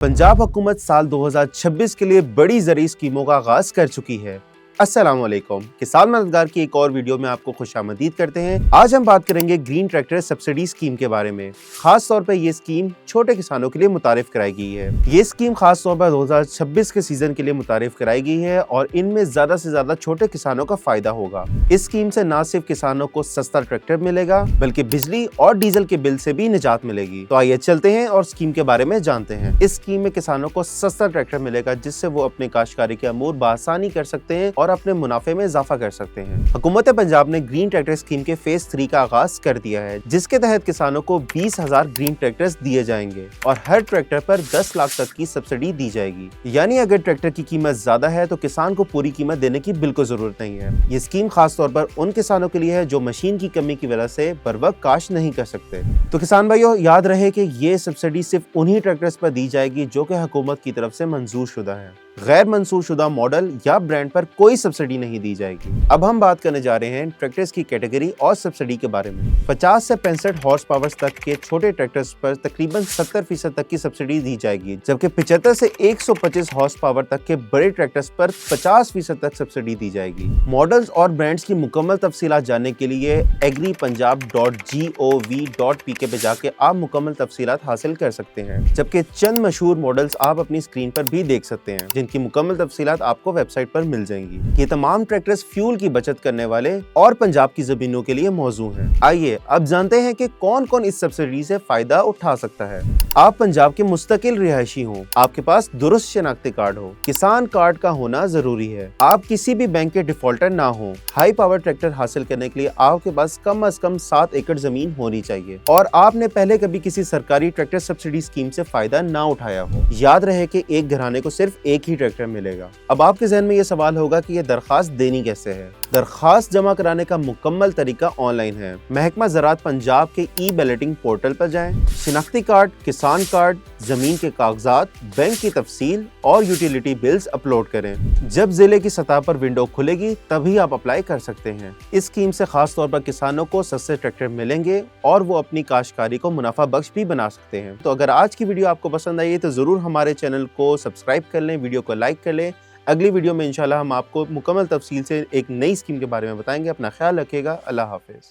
पंजाब हुकूमत साल 2026 के लिए बड़ी ज़रूरी स्कीमों का आगाज कर चुकी है। अस्सलाम वालेकुम, किसान मददगार की एक और वीडियो में आपको खुशामदीद करते हैं। आज हम बात करेंगे ग्रीन ट्रैक्टर सब्सिडी स्कीम के बारे में। खास तौर पर ये स्कीम छोटे किसानों के लिए मुतारिफ कराई गई है। ये स्कीम खास तौर पर 2026 के सीजन के लिए मुतारिफ कराई गई है और इनमें ज्यादा से ज्यादा छोटे किसानों का फायदा होगा। इस स्कीम से न सिर्फ किसानों को सस्ता ट्रैक्टर मिलेगा बल्कि बिजली और डीजल के बिल से भी निजात मिलेगी। तो आइए चलते हैं और स्कीम के बारे में जानते हैं। इस स्कीम में किसानों को सस्ता ट्रैक्टर मिलेगा जिससे वो अपने काश्तकारी के अमूर बआसानी कर सकते हैं और अपने मुनाफे में इजाफा कर सकते हैं। हुकूमत पंजाब ने ग्रीन ट्रैक्टर स्कीम के फेज 3 का आगाज कर दिया है, जिसके तहत किसानों को 20,000 ग्रीन ट्रैक्टर्स दिए जाएंगे और हर ट्रैक्टर पर 10 लाख तक की सब्सिडी दी जाएगी। यानी अगर ट्रैक्टर की कीमत ज्यादा है तो किसान को पूरी कीमत देने की बिल्कुल जरूरत नहीं है। ये स्कीम खास तौर पर उन किसानों के लिए है जो मशीन की कमी की वजह से बर वक्त काश्त नहीं कर सकते। तो किसान भाइयों, याद रहे कि ये सब्सिडी सिर्फ उन्हीं ट्रैक्टर्स पर दी जाएगी जो कि हुकूमत की तरफ से मंजूर शुदा है। गैर मंजूर शुदा मॉडल या ब्रांड पर कोई सब्सिडी नहीं दी जाएगी। अब हम बात करने जा रहे हैं ट्रैक्टर्स की कैटेगरी और सब्सिडी के बारे में। 50 से 65 हॉर्स पावर तक के छोटे ट्रैक्टर्स पर तकरीबन 70% तक की सब्सिडी दी जाएगी, जबकि 75 से 125 हॉर्स पावर तक के बड़े ट्रैक्टर्स पर 50% तक सब्सिडी दी जाएगी। मॉडल्स और ब्रांड्स की मुकम्मल तफसीलात जानने के लिए agripunjab.gov.pk पे जाके आप मुकम्मल तफसीलात हासिल कर सकते हैं, जबकि चंद मशहूर मॉडल्स आप अपनी स्क्रीन पर भी देख सकते हैं जिनकी मुकम्मल तफसीलात आपको वेबसाइट पर मिल जाएंगी। ये तमाम ट्रैक्टर्स फ्यूल की बचत करने वाले और पंजाब की जमीनों के लिए मौजू हैं। आइए अब जानते हैं कि कौन कौन इस सब्सिडी से फायदा उठा सकता है। आप पंजाब के मुस्तकिल रिहायशी हो, आपके पास दुरुस्त शनाख्ती कार्ड हो, किसान कार्ड का होना जरूरी है, आप किसी भी बैंक के डिफॉल्टर ना हो, हाई पावर ट्रैक्टर हासिल करने के लिए आपके पास कम से कम 7 एकड़ जमीन होनी चाहिए और आपने पहले कभी किसी सरकारी ट्रैक्टर सब्सिडी स्कीम से फायदा ना उठाया हो। याद रहे कि एक घराने को सिर्फ एक ही ट्रैक्टर मिलेगा। अब आपके जहन में ये सवाल होगा कि ये दरखास्त देनी कैसे है। दरखास्त जमा कराने का मुकम्मल तरीका ऑनलाइन है। महकमा ज़राअत पंजाब के ई बैलेटिंग पोर्टल पर जाएं, शिनाख्ती कार्ड, किसान कार्ड, जमीन के कागजात, बैंक की तफसील और यूटिलिटी बिल्स अपलोड करें। जब जिले की सतह पर विंडो खुलेगी तभी आप अप्लाई कर सकते हैं। इस स्कीम से खास तौर पर किसानों को सस्ते ट्रैक्टर मिलेंगे और वो अपनी काश्तकारी को मुनाफा बख्श भी बना सकते हैं। तो अगर आज की वीडियो आपको पसंद आई है तो जरूर हमारे चैनल को सब्सक्राइब कर लें, वीडियो को लाइक कर लें। अगली वीडियो में इंशाल्लाह हम आपको मुकम्मल तफसील से एक नई स्कीम के बारे में बताएंगे। अपना ख्याल रखिएगा। अल्लाह हाफिज।